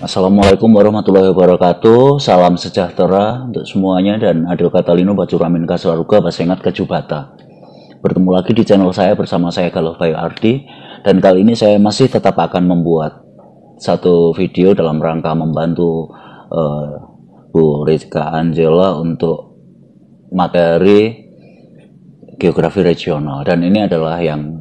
Assalamualaikum warahmatullahi wabarakatuh. Salam sejahtera untuk semuanya dan Adil Katalino Bacuramin Kasararuga Basengat Kejubata. Bertemu lagi di channel saya bersama saya Galuh Bayu Ardi, dan kali ini saya masih tetap akan membuat satu video dalam rangka membantu Bu Rizka Angela untuk materi geografi regional, dan ini adalah yang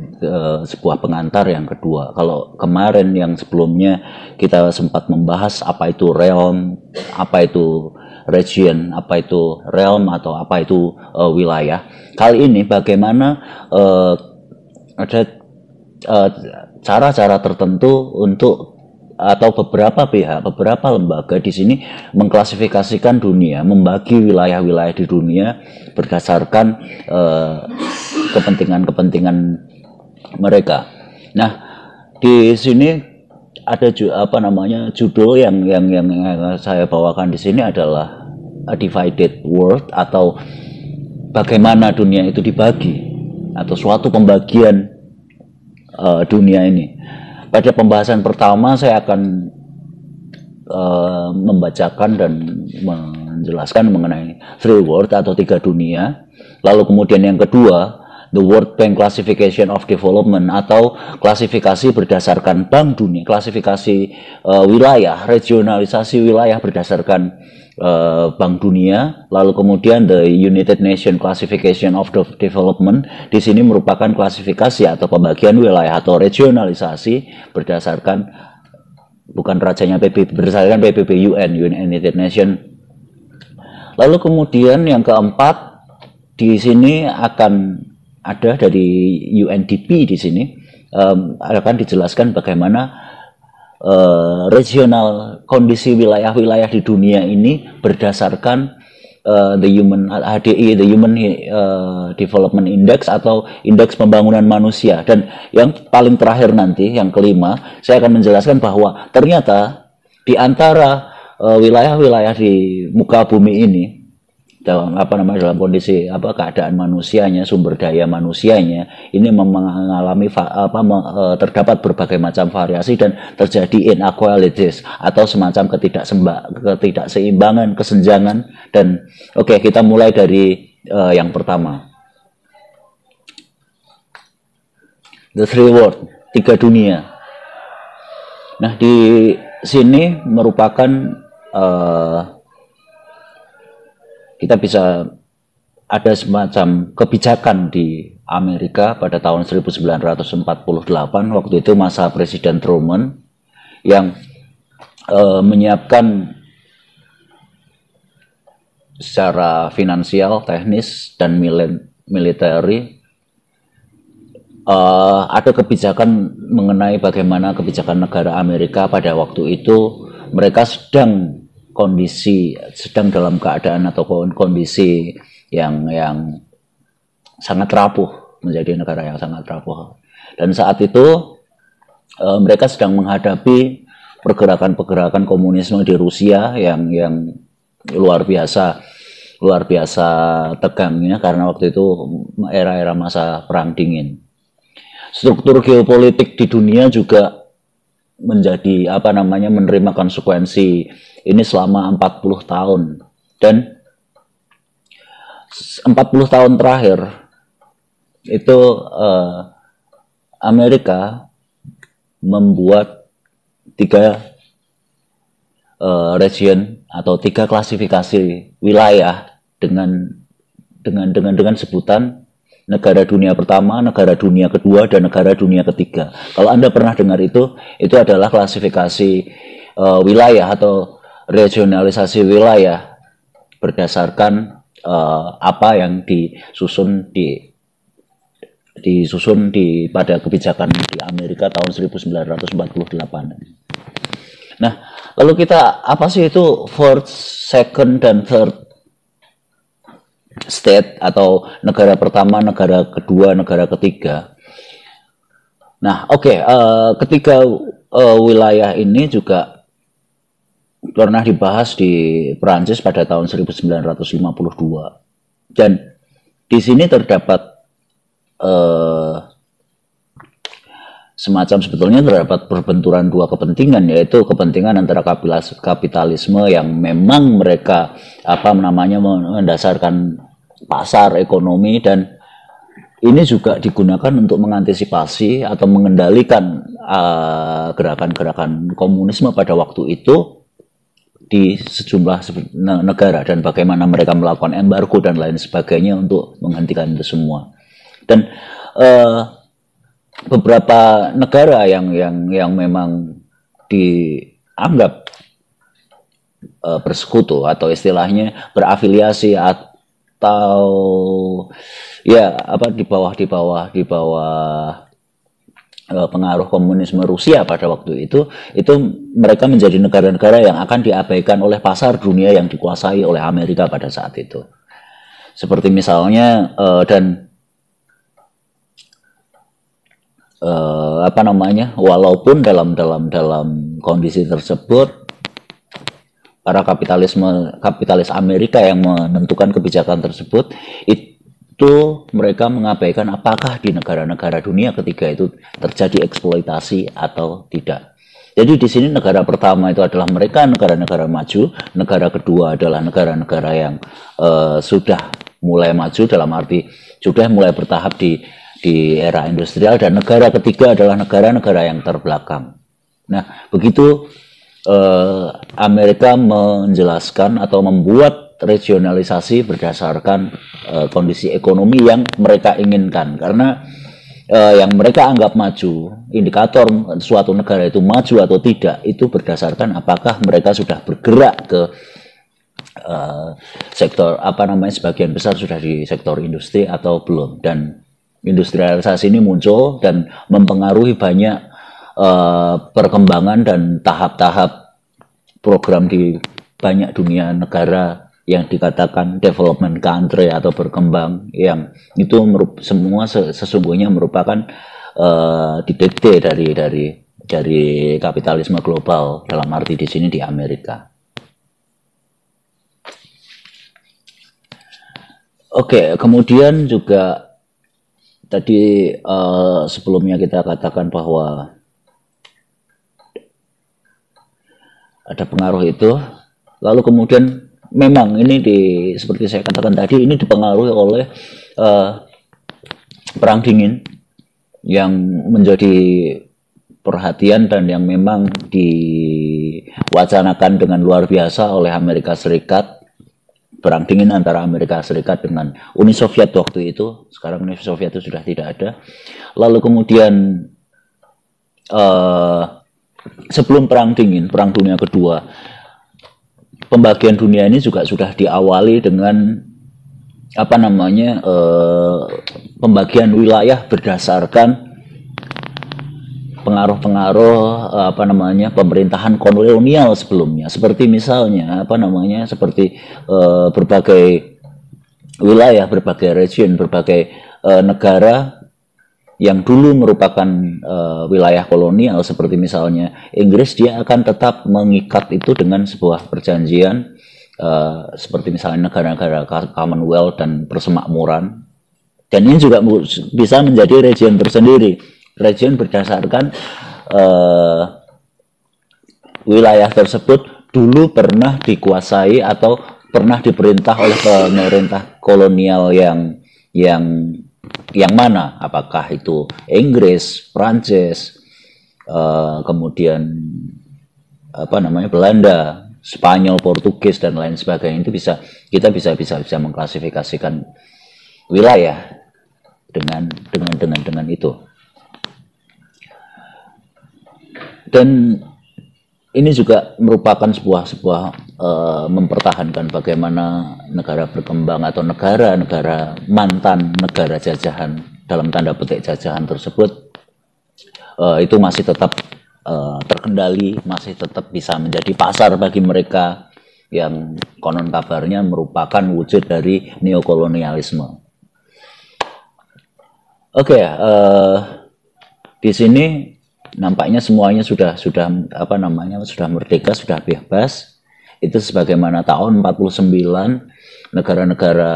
sebuah pengantar yang kedua. Kalau kemarin yang sebelumnya kita sempat membahas apa itu realm, apa itu region, apa itu realm atau apa itu wilayah. Kali ini bagaimana ada cara-cara tertentu untuk atau beberapa pihak, beberapa lembaga di sini mengklasifikasikan dunia, membagi wilayah-wilayah di dunia berdasarkan kepentingan-kepentingan mereka. Nah, di sini ada judul yang saya bawakan di sini adalah A Divided World, atau bagaimana dunia itu dibagi, atau suatu pembagian dunia ini. Pada pembahasan pertama saya akan membacakan dan menjelaskan mengenai three world atau tiga dunia. Lalu kemudian yang kedua, the World Bank Classification of Development, atau klasifikasi berdasarkan Bank Dunia, klasifikasi wilayah, regionalisasi wilayah berdasarkan Bank Dunia. Lalu kemudian the United Nations Classification of Development, di sini merupakan klasifikasi atau pembagian wilayah atau regionalisasi berdasarkan bukan rajanya PBB, berdasarkan PBB United Nations. Lalu kemudian yang keempat, di sini akan ada dari UNDP. Di sini akan dijelaskan bagaimana regional kondisi wilayah-wilayah di dunia ini berdasarkan the Human Development Index atau indeks pembangunan manusia. Dan yang paling terakhir nanti, yang kelima, saya akan menjelaskan bahwa ternyata di antara wilayah-wilayah di muka bumi ini, dalam kondisi keadaan manusianya, sumber daya manusianya ini mengalami terdapat berbagai macam variasi dan terjadi inequalities atau semacam ketidakseimbangan, kesenjangan. Dan oke, kita mulai dari yang pertama, the three world, tiga dunia. Nah, di sini merupakan kita bisa ada semacam kebijakan di Amerika pada tahun 1948, waktu itu masa Presiden Truman, yang menyiapkan secara finansial, teknis, dan militeri ada kebijakan mengenai bagaimana kebijakan negara Amerika pada waktu itu. Mereka sedang dalam keadaan atau kondisi yang sangat rapuh, menjadi negara yang sangat rapuh. Dan saat itu mereka sedang menghadapi pergerakan komunisme di Rusia yang luar biasa tegangnya, karena waktu itu era masa perang dingin. Struktur geopolitik di dunia juga menjadi menerima konsekuensi ini selama 40 tahun. Dan 40 tahun terakhir itu Amerika membuat tiga region atau tiga klasifikasi wilayah dengan sebutan negara dunia pertama, negara dunia kedua, dan negara dunia ketiga. Kalau Anda pernah dengar itu adalah klasifikasi wilayah atau regionalisasi wilayah berdasarkan apa yang disusun pada kebijakan di Amerika tahun 1948. Nah, lalu apa sih itu first, second, dan third state, atau negara pertama, negara kedua, negara ketiga? Nah, ketiga wilayah ini juga pernah dibahas di Perancis pada tahun 1952. Dan di sini terdapat semacam sebetulnya terdapat perbenturan dua kepentingan, yaitu kepentingan antara kapitalisme yang memang mereka mendasarkan pasar ekonomi, dan ini juga digunakan untuk mengantisipasi atau mengendalikan gerakan-gerakan komunisme pada waktu itu di sejumlah negara, dan bagaimana mereka melakukan embargo dan lain sebagainya untuk menghentikan itu semua. Dan beberapa negara yang memang dianggap bersekutu atau istilahnya berafiliasi atau ya di bawah pengaruh komunisme Rusia pada waktu itu mereka menjadi negara-negara yang akan diabaikan oleh pasar dunia yang dikuasai oleh Amerika pada saat itu. Seperti misalnya walaupun dalam kondisi tersebut para kapitalis Amerika yang menentukan kebijakan tersebut itu mereka mengabaikan apakah di negara-negara dunia ketiga itu terjadi eksploitasi atau tidak. Jadi di sini negara pertama itu adalah mereka negara-negara maju, negara kedua adalah negara-negara yang sudah mulai maju dalam arti sudah mulai bertahap di era industrial, dan negara ketiga adalah negara-negara yang terbelakang. Nah, begitu Amerika menjelaskan atau membuat regionalisasi berdasarkan kondisi ekonomi yang mereka inginkan, karena yang mereka anggap maju, indikator suatu negara itu maju atau tidak itu berdasarkan apakah mereka sudah bergerak ke sektor sebagian besar sudah di sektor industri atau belum. Dan industrialisasi ini muncul dan mempengaruhi banyak perkembangan dan tahap-tahap program di banyak dunia negara yang dikatakan development country atau berkembang, yang itu semua sesungguhnya merupakan didikte dari kapitalisme global, dalam arti di sini di Amerika. Oke, kemudian juga tadi sebelumnya kita katakan bahwa ada pengaruh itu, lalu kemudian memang ini seperti saya katakan tadi, ini dipengaruhi oleh Perang Dingin yang menjadi perhatian dan yang memang diwacanakan dengan luar biasa oleh Amerika Serikat. Perang Dingin antara Amerika Serikat dengan Uni Soviet waktu itu. Sekarang Uni Soviet itu sudah tidak ada. Lalu kemudian sebelum Perang Dingin, Perang Dunia Kedua, pembagian dunia ini juga sudah diawali dengan pembagian wilayah berdasarkan pengaruh-pengaruh pemerintahan kolonial sebelumnya, seperti misalnya seperti berbagai wilayah, berbagai region, berbagai negara yang dulu merupakan wilayah kolonial, seperti misalnya Inggris, dia akan tetap mengikat itu dengan sebuah perjanjian seperti misalnya negara-negara Commonwealth dan persemakmuran. Dan ini juga bisa menjadi region tersendiri, region berdasarkan wilayah tersebut dulu pernah dikuasai atau pernah diperintah oleh pemerintah kolonial yang mana, apakah itu Inggris, Prancis, kemudian Belanda, Spanyol, Portugis dan lain sebagainya. Itu kita bisa mengklasifikasikan wilayah dengan itu. Dan ini juga merupakan sebuah mempertahankan bagaimana negara berkembang atau negara mantan negara jajahan, dalam tanda petik jajahan tersebut, itu masih tetap terkendali, masih tetap bisa menjadi pasar bagi mereka yang konon kabarnya merupakan wujud dari neokolonialisme. Oke, di sini nampaknya semuanya sudah merdeka, sudah bebas. Itu sebagaimana tahun 49 negara-negara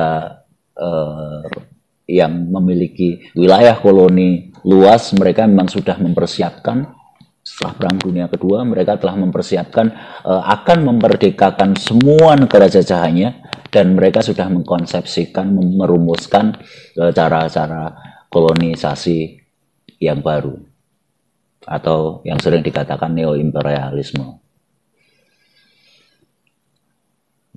yang memiliki wilayah koloni luas mereka memang sudah mempersiapkan setelah Perang Dunia Kedua, mereka telah mempersiapkan akan memerdekakan semua negara jajahannya, dan mereka sudah mengkonsepsikan, merumuskan cara-cara kolonisasi yang baru atau yang sering dikatakan neo-imperialisme.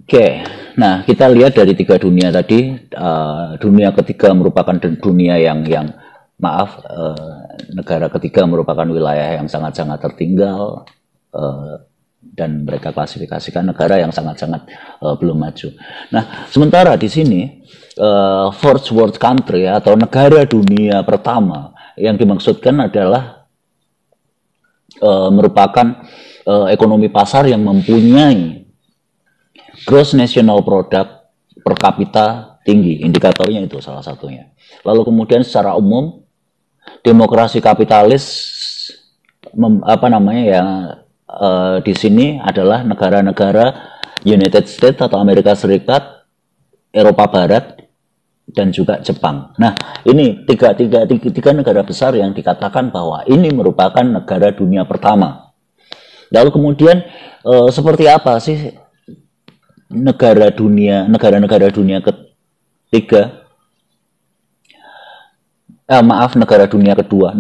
Oke, nah kita lihat dari tiga dunia tadi, dunia ketiga merupakan dunia yang negara ketiga merupakan wilayah yang sangat-sangat tertinggal, dan mereka klasifikasikan negara yang sangat-sangat belum maju. Nah, sementara di sini first world country atau negara dunia pertama yang dimaksudkan adalah merupakan ekonomi pasar yang mempunyai gross national product per kapita tinggi, indikatornya itu salah satunya. Lalu kemudian secara umum demokrasi kapitalis di sini adalah negara-negara United States atau Amerika Serikat, Eropa Barat, dan juga Jepang. Nah, ini tiga negara besar yang dikatakan bahwa ini merupakan negara dunia pertama. Lalu kemudian seperti apa sih negara-negara dunia ketiga? Negara dunia kedua.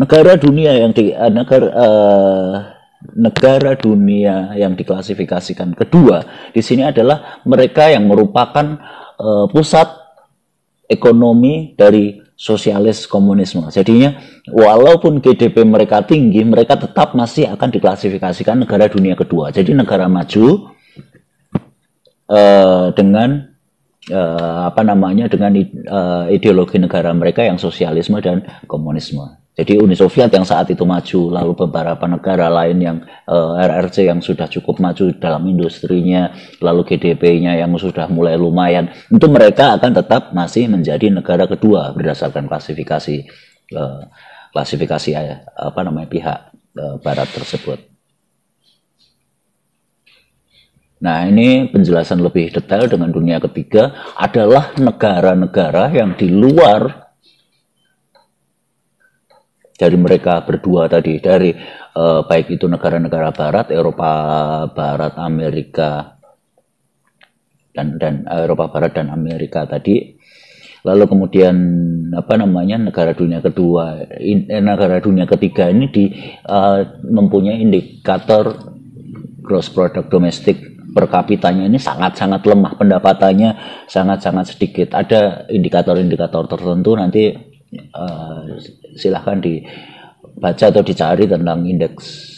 Negara dunia yang diklasifikasikan kedua di sini adalah mereka yang merupakan pusat ekonomi dari sosialis komunisme. Jadinya walaupun GDP mereka tinggi, mereka tetap masih akan diklasifikasikan negara dunia kedua. Jadi negara maju dengan dengan ideologi negara mereka yang sosialisme dan komunisme. Jadi Uni Soviet yang saat itu maju, lalu beberapa negara lain yang RRC yang sudah cukup maju dalam industrinya, lalu GDP-nya yang sudah mulai lumayan, itu mereka akan tetap masih menjadi negara kedua berdasarkan klasifikasi pihak Barat tersebut. Nah, ini penjelasan lebih detail dengan dunia ketiga adalah negara-negara yang di luar dari mereka berdua tadi, dari baik itu negara-negara Barat, Eropa Barat, Amerika dan Eropa Barat dan Amerika tadi. Lalu kemudian negara dunia kedua, negara dunia ketiga ini mempunyai indikator gross product domestic per kapitanya ini sangat-sangat lemah, pendapatannya sangat-sangat sedikit. Ada indikator-indikator tertentu, nanti silahkan dibaca atau dicari tentang indeks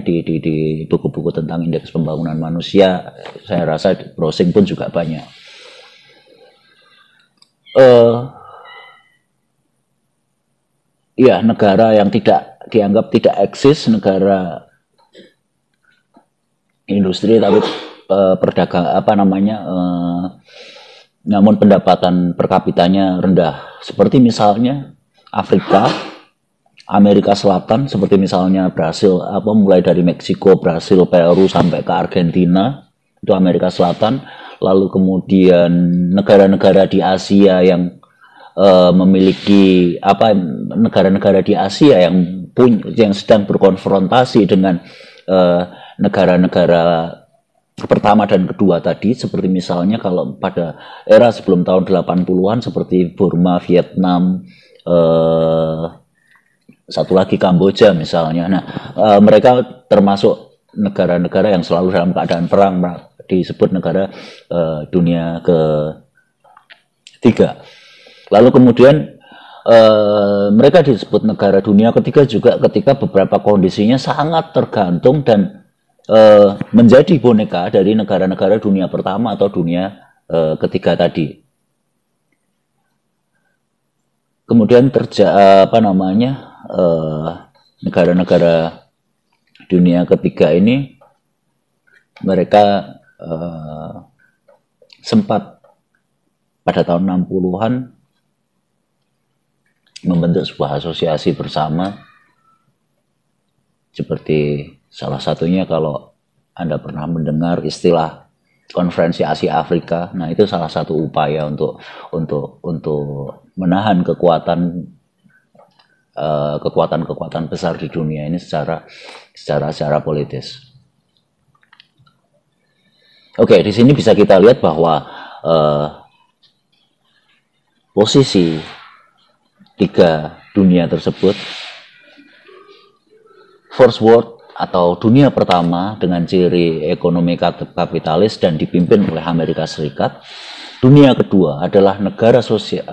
di buku-buku tentang indeks pembangunan manusia. Saya rasa browsing pun juga banyak. Negara yang dianggap tidak eksis, negara industri tapi namun pendapatan per kapitanya rendah, seperti misalnya Afrika, Amerika Selatan, seperti misalnya Brasil, mulai dari Meksiko, Brasil, Peru sampai ke Argentina, itu Amerika Selatan. Lalu kemudian negara-negara di Asia yang memiliki negara-negara di Asia yang sedang berkonfrontasi dengan negara-negara pertama dan kedua tadi, seperti misalnya kalau pada era sebelum tahun 80-an seperti Burma, Vietnam, satu lagi Kamboja misalnya. Nah, mereka termasuk negara-negara yang selalu dalam keadaan perang, disebut negara dunia ketiga. Lalu kemudian mereka disebut negara dunia ketiga juga ketika beberapa kondisinya sangat tergantung dan menjadi boneka dari negara-negara dunia pertama atau dunia ketiga tadi. Kemudian negara-negara dunia ketiga ini mereka sempat pada tahun 60-an membentuk sebuah asosiasi bersama, seperti salah satunya kalau Anda pernah mendengar istilah Konferensi Asia Afrika. Nah, itu salah satu upaya untuk menahan kekuatan kekuatan-kekuatan besar di dunia ini secara politis. Oke, di sini bisa kita lihat bahwa posisi tiga dunia tersebut, First World atau dunia pertama dengan ciri ekonomi kapitalis dan dipimpin oleh Amerika Serikat. Dunia kedua adalah negara sosial,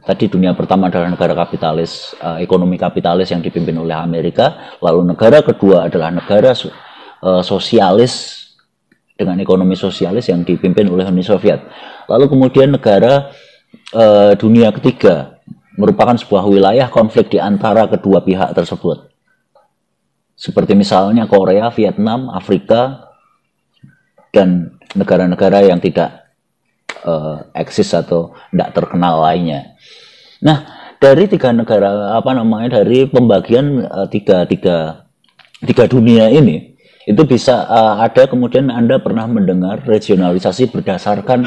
tadi dunia pertama adalah negara kapitalis, ekonomi kapitalis yang dipimpin oleh Amerika. Lalu negara kedua adalah negara sosialis dengan ekonomi sosialis yang dipimpin oleh Uni Soviet. Lalu kemudian negara dunia ketiga merupakan sebuah wilayah konflik di antara kedua pihak tersebut. Seperti misalnya Korea, Vietnam, Afrika, dan negara-negara yang tidak eksis atau tidak terkenal lainnya. Nah, dari tiga negara, dari pembagian tiga dunia ini, itu bisa ada kemudian Anda pernah mendengar regionalisasi berdasarkan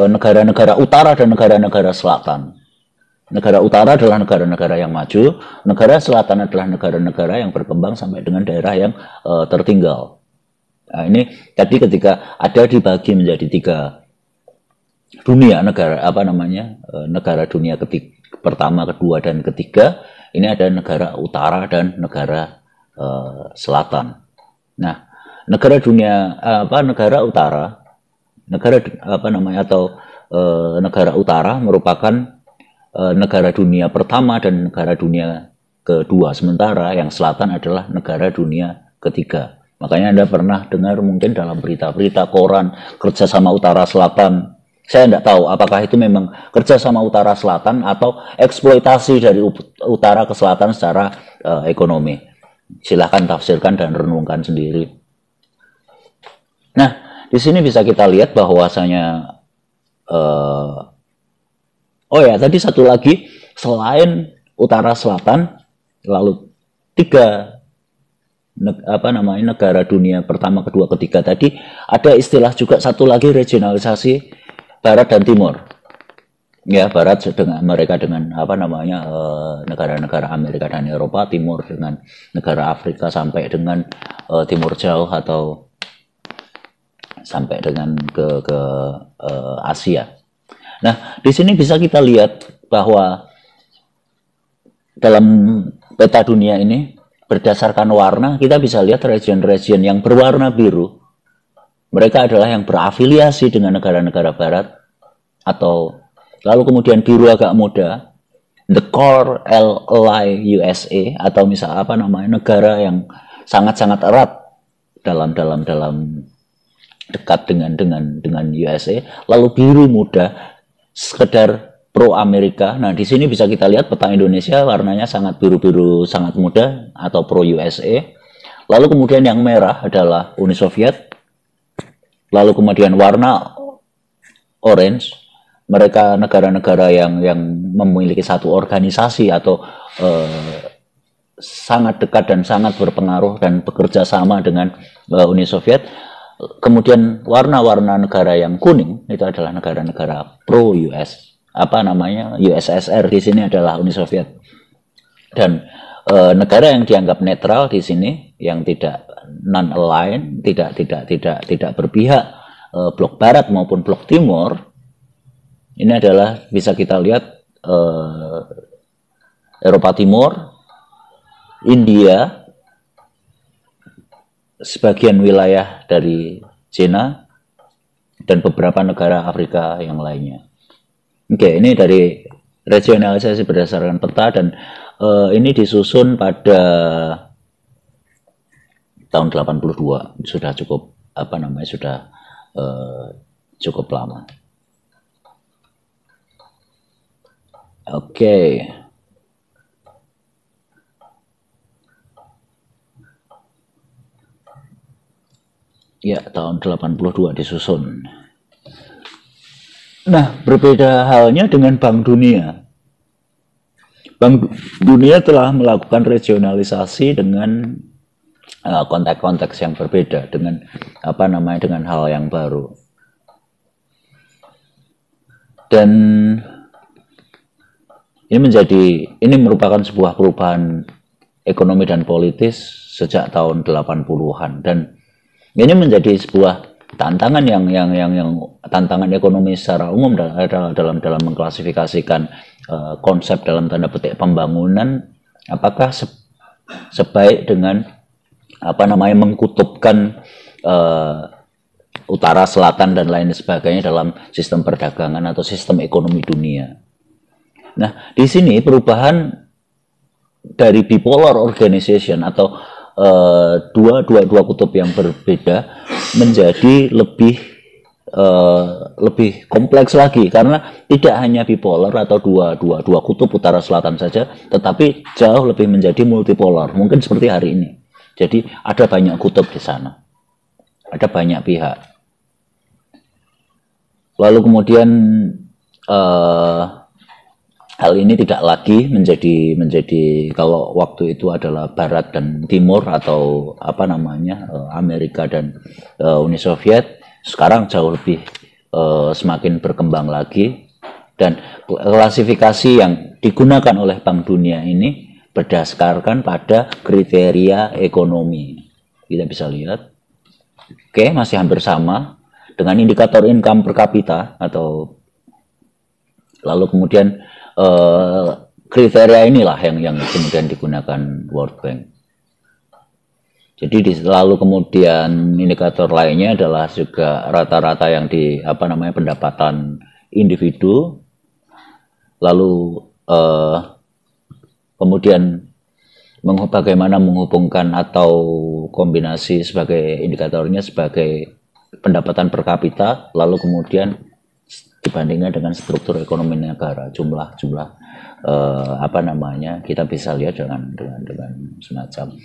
negara-negara utara dan negara-negara selatan. Negara utara adalah negara-negara yang maju, negara selatan adalah negara-negara yang berkembang sampai dengan daerah yang tertinggal. Nah, ini tadi ketika ada dibagi menjadi tiga dunia, negara dunia pertama, kedua, dan ketiga, ini ada negara utara dan negara selatan. Nah, negara dunia negara utara, negara utara merupakan negara dunia pertama dan negara dunia kedua, sementara yang selatan adalah negara dunia ketiga. Makanya Anda pernah dengar mungkin dalam berita-berita koran kerjasama utara selatan. Saya tidak tahu apakah itu memang kerjasama utara selatan atau eksploitasi dari utara ke selatan secara ekonomi. Silahkan tafsirkan dan renungkan sendiri. Nah, di sini bisa kita lihat bahwasanya tadi satu lagi, selain utara selatan, lalu tiga negara dunia pertama, kedua, ketiga tadi, ada istilah juga satu lagi regionalisasi Barat dan Timur. Ya, Barat dengan mereka dengan negara-negara Amerika dan Eropa, Timur dengan negara Afrika sampai dengan Timur Jauh atau sampai dengan ke Asia. Nah, di sini bisa kita lihat bahwa dalam peta dunia ini berdasarkan warna kita bisa lihat region-region yang berwarna biru. Mereka adalah yang berafiliasi dengan negara-negara barat, atau lalu kemudian biru agak muda, the core ally USA, atau negara yang sangat-sangat erat dalam dekat dengan USA, lalu biru muda sekedar pro Amerika. Nah, di sini bisa kita lihat peta Indonesia warnanya sangat biru-biru, sangat muda atau pro USA. Lalu kemudian yang merah adalah Uni Soviet. Lalu kemudian warna orange, mereka negara-negara yang memiliki satu organisasi atau sangat dekat dan sangat berpengaruh dan bekerja sama dengan Uni Soviet. Kemudian warna-warna negara yang kuning itu adalah negara-negara pro US, USSR di sini adalah Uni Soviet. Dan negara yang dianggap netral di sini, yang tidak non-aligned, tidak berpihak blok barat maupun blok timur, ini adalah bisa kita lihat Eropa Timur, India, sebagian wilayah dari China, dan beberapa negara Afrika yang lainnya. Oke, ini dari regionalisasi berdasarkan peta, dan ini disusun pada tahun 82, sudah cukup cukup lama. Oke. Ya, tahun 82 disusun. Nah, berbeda halnya dengan Bank Dunia. Bank Dunia telah melakukan regionalisasi dengan konteks-konteks yang berbeda, dengan dengan hal yang baru. Dan Ini merupakan sebuah perubahan ekonomi dan politis sejak tahun 80-an, dan ini menjadi sebuah tantangan yang tantangan ekonomi secara umum dalam mengklasifikasikan konsep dalam tanda petik pembangunan, apakah sebaik dengan mengkutupkan utara, selatan, dan lain sebagainya dalam sistem perdagangan atau sistem ekonomi dunia. Nah, di sini perubahan dari bipolar organization atau dua kutub yang berbeda menjadi lebih kompleks lagi, karena tidak hanya bipolar atau dua kutub utara selatan saja, tetapi jauh lebih menjadi multipolar, mungkin seperti hari ini. Jadi ada banyak kutub di sana, ada banyak pihak. Lalu kemudian hal ini tidak lagi menjadi kalau waktu itu adalah Barat dan Timur atau Amerika dan Uni Soviet, sekarang jauh lebih semakin berkembang lagi, dan klasifikasi yang digunakan oleh Bank Dunia ini berdasarkan pada kriteria ekonomi. Kita bisa lihat, oke, masih hampir sama dengan indikator income per kapita atau lalu kemudian kriteria inilah yang kemudian digunakan World Bank. Jadi lalu kemudian indikator lainnya adalah juga rata-rata yang pendapatan individu. Lalu kemudian bagaimana menghubungkan atau kombinasi sebagai indikatornya sebagai pendapatan per kapita, lalu kemudian dibandingkan dengan struktur ekonomi negara, jumlah kita bisa lihat dengan semacam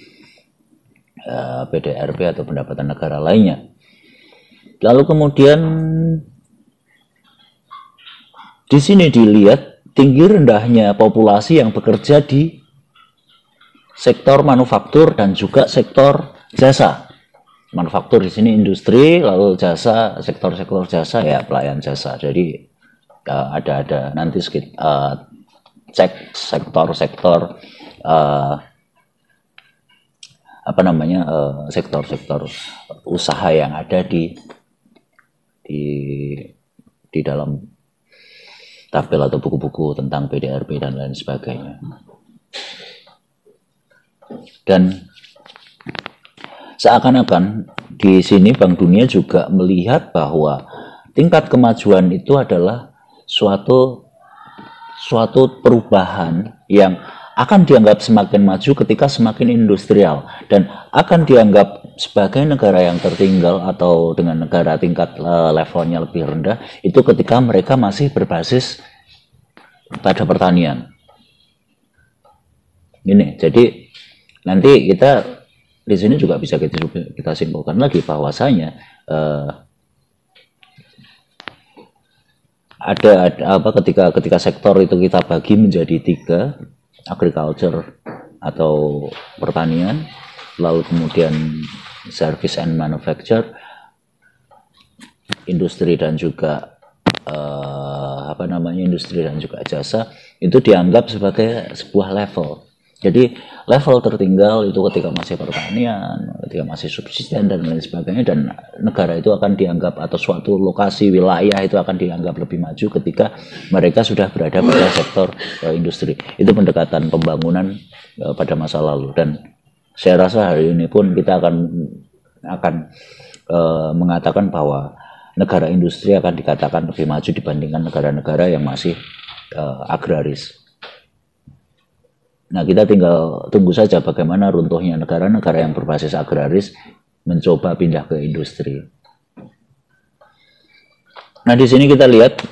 PDRB atau pendapatan negara lainnya. Lalu kemudian di sini dilihat tinggi rendahnya populasi yang bekerja di sektor manufaktur dan juga sektor jasa. Manufaktur di sini industri, lalu jasa, sektor-sektor jasa ya pelayan jasa. Jadi ada nanti cek sektor-sektor sektor-sektor usaha yang ada di dalam tabel atau buku-buku tentang PDRB dan lain sebagainya. Dan seakan-akan di sini Bank Dunia juga melihat bahwa tingkat kemajuan itu adalah suatu perubahan yang akan dianggap semakin maju ketika semakin industrial, dan akan dianggap sebagai negara yang tertinggal atau dengan negara tingkat levelnya lebih rendah itu ketika mereka masih berbasis pada pertanian. Ini jadi nanti kita di sini juga bisa kita simpulkan lagi bahwasanya ketika sektor itu kita bagi menjadi 3, agriculture atau pertanian, lalu kemudian service and manufacture, industri dan juga industri dan juga jasa, itu dianggap sebagai sebuah level. Jadi level tertinggal itu ketika masih pertanian, ketika masih subsisten dan lain sebagainya, dan negara itu akan dianggap atau suatu lokasi wilayah itu akan dianggap lebih maju ketika mereka sudah berada pada sektor industri. Itu pendekatan pembangunan pada masa lalu, dan saya rasa hari ini pun kita akan mengatakan bahwa negara industri akan dikatakan lebih maju dibandingkan negara-negara yang masih agraris. Nah, kita tinggal tunggu saja bagaimana runtuhnya negara-negara yang berbasis agraris mencoba pindah ke industri. Nah, di sini kita lihat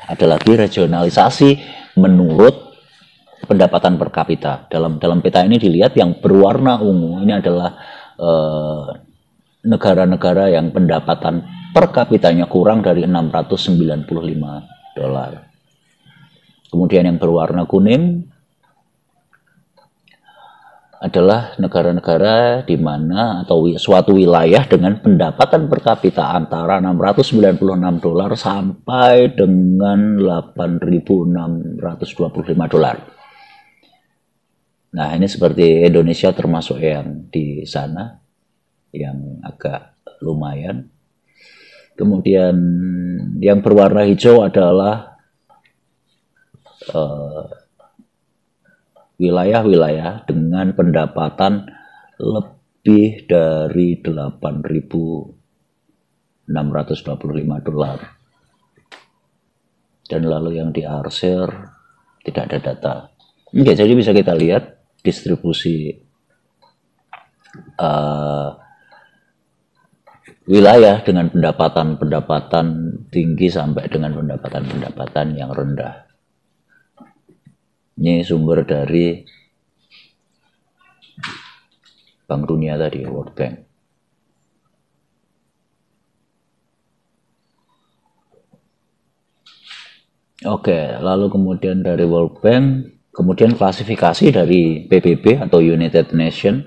ada lagi regionalisasi menurut pendapatan per kapita. Dalam peta ini dilihat yang berwarna ungu ini adalah negara-negara yang pendapatan per kapitanya kurang dari $695. Kemudian yang berwarna kuning adalah negara-negara di mana atau suatu wilayah dengan pendapatan per kapita antara $696 sampai dengan $8.625. Nah, ini seperti Indonesia termasuk yang di sana, yang agak lumayan. Kemudian yang berwarna hijau adalah wilayah-wilayah dengan pendapatan lebih dari $8.625. Dan lalu yang diarsir tidak ada data. Oke, jadi bisa kita lihat distribusi wilayah dengan pendapatan tinggi sampai dengan pendapatan yang rendah. Ini sumber dari Bank Dunia tadi, World Bank. Oke, lalu kemudian dari World Bank, kemudian klasifikasi dari PBB atau United Nations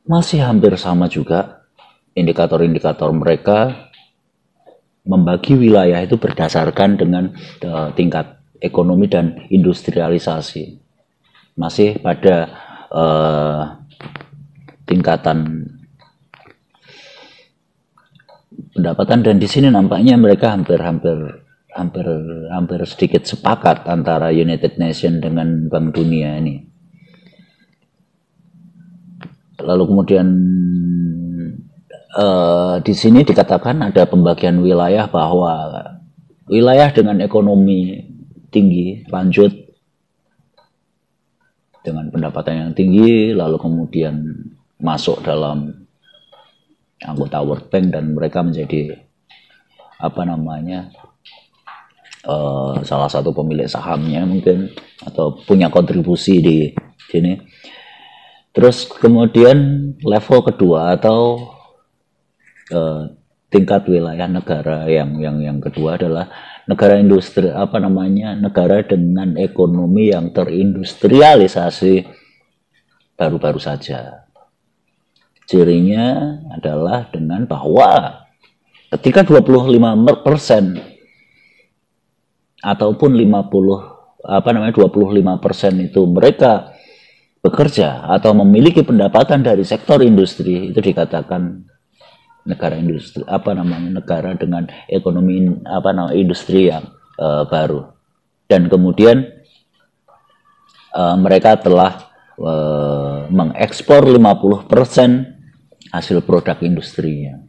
masih hampir sama juga. Indikator-indikator mereka membagi wilayah itu berdasarkan dengan tingkat ekonomi dan industrialisasi. Masih pada tingkatan pendapatan, dan di sini nampaknya mereka hampir sedikit sepakat antara United Nations dengan Bank Dunia ini. Lalu kemudian di sini dikatakan ada pembagian wilayah, bahwa wilayah dengan ekonomi tinggi lanjut dengan pendapatan yang tinggi lalu kemudian masuk dalam anggota World Bank dan mereka menjadi salah satu pemilik sahamnya mungkin, atau punya kontribusi di sini. Terus kemudian level kedua atau tingkat wilayah negara yang kedua adalah negara industri, negara dengan ekonomi yang terindustrialisasi baru-baru saja. Cirinya adalah dengan bahwa ketika 25% ataupun 25% itu mereka bekerja atau memiliki pendapatan dari sektor industri, itu dikatakan negara industri, negara dengan ekonomi industri yang baru. Dan kemudian mereka telah mengekspor 50% hasil produk industrinya.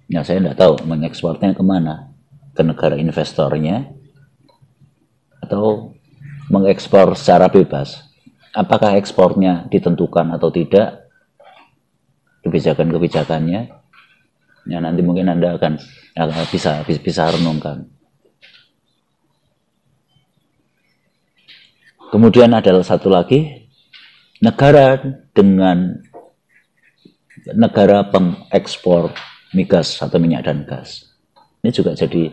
Ya, saya tidak tahu mengekspornya kemana, ke negara investornya atau mengekspor secara bebas. Apakah ekspornya ditentukan atau tidak, kebijakannya, ya nanti mungkin Anda akan bisa renungkan. Kemudian ada satu lagi, negara pengekspor migas atau minyak dan gas. Ini juga jadi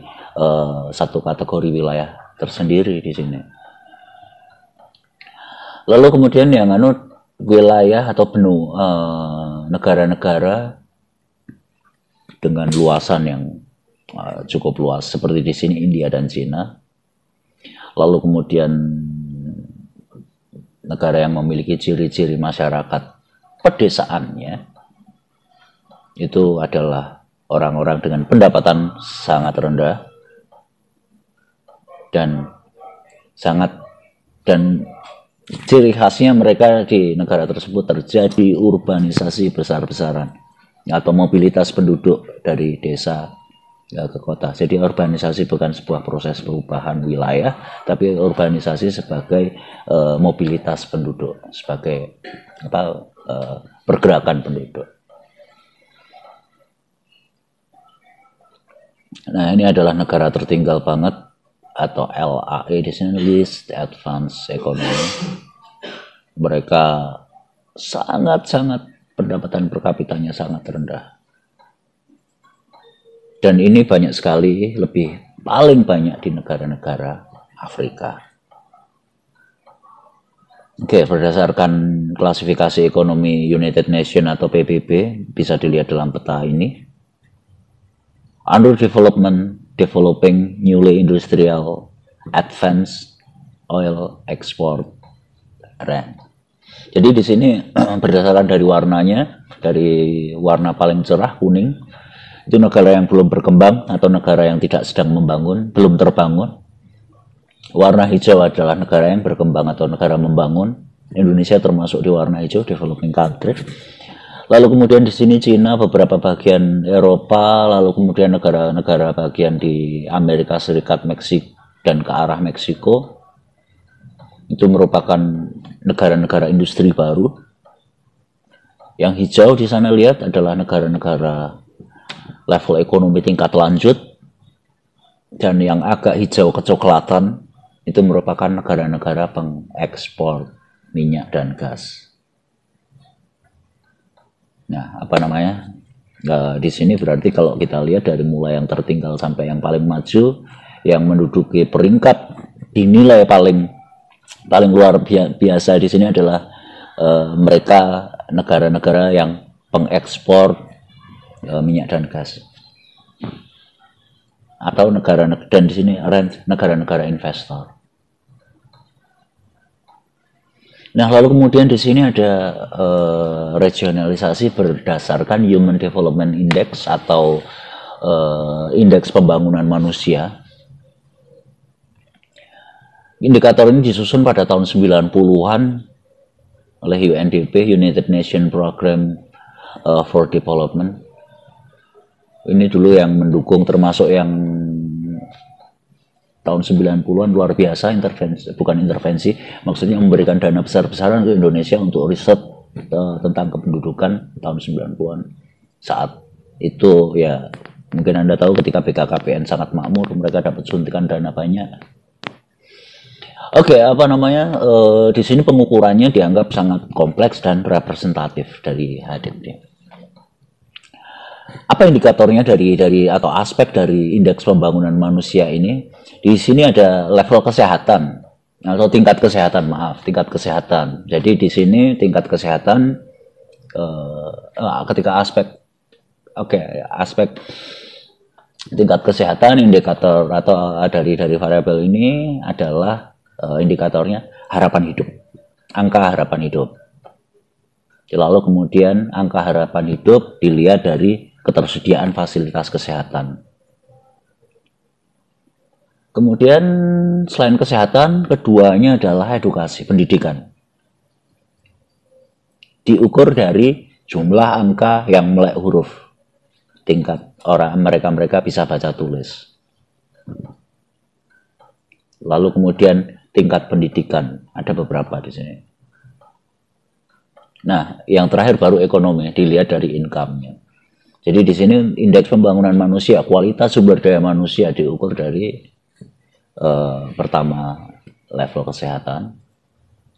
satu kategori wilayah tersendiri di sini. Lalu kemudian yang wilayah atau negara-negara dengan luasan yang cukup luas seperti di sini India dan Cina. Lalu kemudian negara yang memiliki ciri-ciri masyarakat pedesaannya itu adalah orang-orang dengan pendapatan sangat rendah dan ciri khasnya mereka di negara tersebut terjadi urbanisasi besar-besaran atau mobilitas penduduk dari desa ke kota. Jadi urbanisasi bukan sebuah proses perubahan wilayah, tapi urbanisasi sebagai mobilitas penduduk, sebagai pergerakan penduduk. Nah, ini adalah negara tertinggal banget atau LAE di sini, Least Advanced Economy. Mereka sangat pendapatan per kapitanya sangat rendah. Dan ini banyak sekali, paling banyak di negara-negara Afrika. Oke, berdasarkan klasifikasi ekonomi United Nations atau PBB, bisa dilihat dalam peta ini. Underdevelopment, developing, newly industrial, advanced, oil, export, rank. Jadi di sini berdasarkan dari warnanya, dari warna paling cerah kuning, itu negara yang belum berkembang atau negara yang tidak sedang membangun, belum terbangun. Warna hijau adalah negara yang berkembang atau negara membangun. Indonesia termasuk di warna hijau, developing country. Lalu kemudian di sini Cina, beberapa bagian Eropa, lalu kemudian negara-negara bagian di Amerika Serikat, Meksiko dan ke arah Meksiko. Itu merupakan negara-negara industri baru. Yang hijau di sana lihat adalah negara-negara level ekonomi tingkat lanjut, dan yang agak hijau kecoklatan itu merupakan negara-negara pengekspor minyak dan gas. Nah, apa namanya? Di sini berarti kalau kita lihat dari mulai yang tertinggal sampai yang paling maju, yang menduduki peringkat dinilai paling luar biasa di sini adalah mereka negara-negara yang pengekspor minyak dan gas, atau negara-negara, dan di sini negara-negara investor. Nah, lalu kemudian di sini ada regionalisasi berdasarkan Human Development Index atau indeks pembangunan manusia. Indikator ini disusun pada tahun 90-an oleh UNDP, United Nations Program for Development. Ini dulu yang mendukung, termasuk yang tahun 90-an luar biasa, bukan intervensi, maksudnya memberikan dana besar-besaran ke Indonesia untuk riset tentang kependudukan tahun 90-an. Saat itu ya mungkin Anda tahu ketika BKKBN sangat makmur, mereka dapat suntikan dana banyak. Oke, apa namanya? Di sini pengukurannya dianggap sangat kompleks dan representatif dari HDP. Apa indikatornya dari atau aspek dari indeks pembangunan manusia ini? Di sini ada level kesehatan atau tingkat kesehatan, tingkat kesehatan. Jadi di sini tingkat kesehatan ketika aspek tingkat kesehatan, indikator atau dari variabel ini adalah indikatornya harapan hidup, angka harapan hidup. Lalu kemudian angka harapan hidup dilihat dari ketersediaan fasilitas kesehatan. Kemudian selain kesehatan, keduanya adalah edukasi, pendidikan. Diukur dari jumlah angka yang melek huruf, tingkat orang mereka bisa baca tulis. Lalu kemudian tingkat pendidikan, ada beberapa di sini. Nah, yang terakhir baru ekonomi, dilihat dari income-nya. Jadi di sini indeks pembangunan manusia, kualitas sumber daya manusia diukur dari pertama level kesehatan,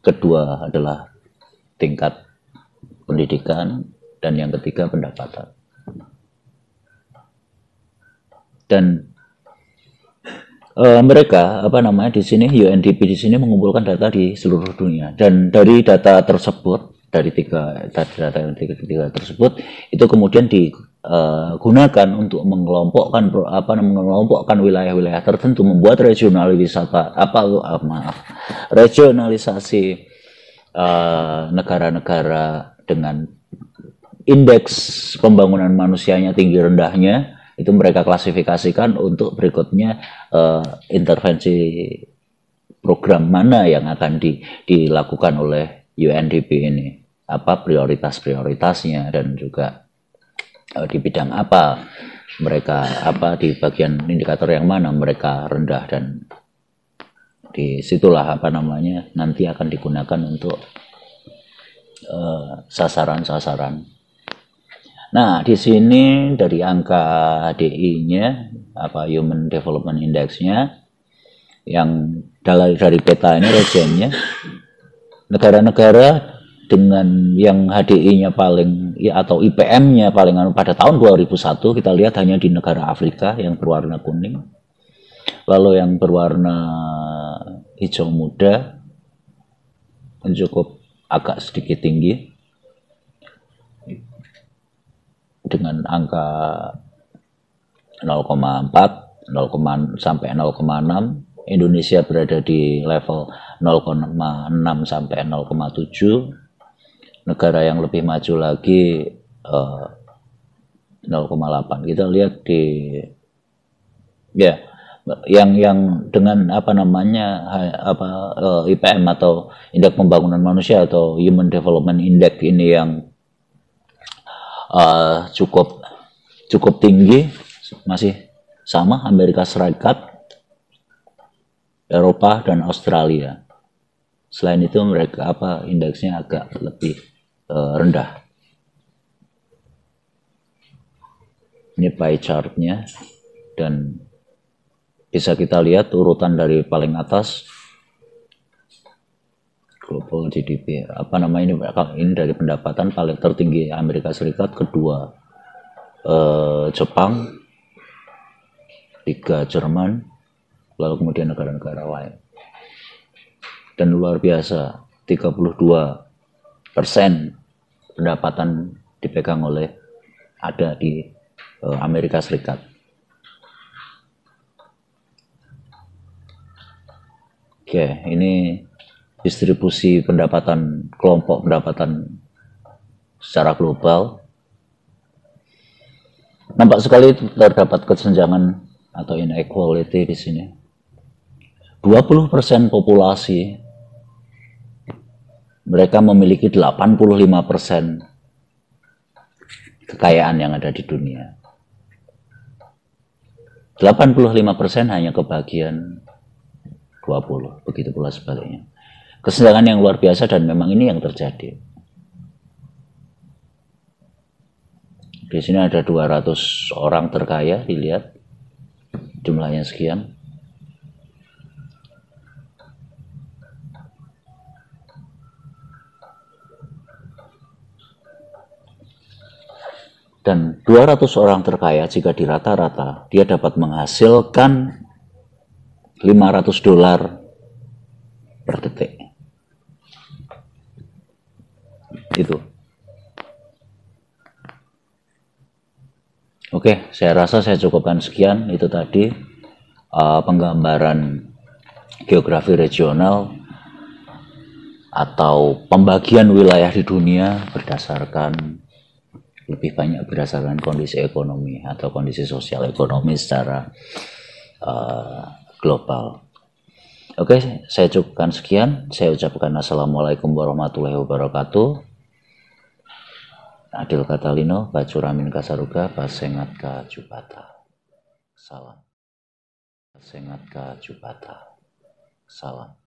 kedua adalah tingkat pendidikan, dan yang ketiga pendapatan. Dan mereka di sini UNDP di sini mengumpulkan data di seluruh dunia, dan dari data tersebut, dari data yang tiga tersebut itu kemudian digunakan untuk mengelompokkan wilayah-wilayah tertentu, membuat regionalisasi negara-negara dengan indeks pembangunan manusianya tinggi rendahnya, itu mereka klasifikasikan untuk berikutnya intervensi program mana yang akan dilakukan oleh UNDP ini, apa prioritas-prioritasnya, dan juga di bidang apa mereka, di bagian indikator yang mana mereka rendah, dan disitulah nanti akan digunakan untuk sasaran-sasaran. Nah, di sini dari angka HDI-nya, Human Development Index-nya, yang dari peta ini regionnya, negara-negara dengan yang HDI-nya paling atau IPM-nya paling pada tahun 2001 kita lihat hanya di negara Afrika yang berwarna kuning. Lalu yang berwarna hijau muda cukup agak sedikit tinggi dengan angka 0,4, 0, sampai 0,6. Indonesia berada di level 0,6 sampai 0,7. Negara yang lebih maju lagi 0,8. Kita lihat di ya yang dengan IPM atau Indeks Pembangunan Manusia atau Human Development Index ini yang cukup tinggi, masih sama Amerika Serikat, Eropa dan Australia. Selain itu mereka indeksnya agak lebih rendah. Ini pie chartnya dan bisa kita lihat urutan dari paling atas global GDP ini dari pendapatan paling tertinggi Amerika Serikat, kedua Jepang, 3 Jerman, lalu kemudian negara-negara lain. Dan luar biasa, 32% pendapatan dipegang ada di Amerika Serikat. Oke, ini distribusi pendapatan, kelompok pendapatan secara global. Nampak sekali terdapat kesenjangan atau inequality di sini. 20% populasi mereka memiliki 85% kekayaan yang ada di dunia. 85% hanya kebagian 20, begitu pula sebaliknya. Kesenjangan yang luar biasa dan memang ini yang terjadi. Di sini ada 200 orang terkaya, dilihat jumlahnya sekian. Dan 200 orang terkaya jika dirata-rata, dia dapat menghasilkan $500 per detik. Itu. Oke, saya rasa saya cukupkan sekian. Itu tadi penggambaran geografi regional atau pembagian wilayah di dunia lebih banyak berdasarkan kondisi ekonomi atau kondisi sosial ekonomi secara global. Oke, saya cukupkan sekian. Saya ucapkan assalamualaikum warahmatullahi wabarakatuh. Adil Katalino, Bacuramin Kasaruga, Basengat Ka Jubata. Salam. Basengat Ka Jubata. Salam.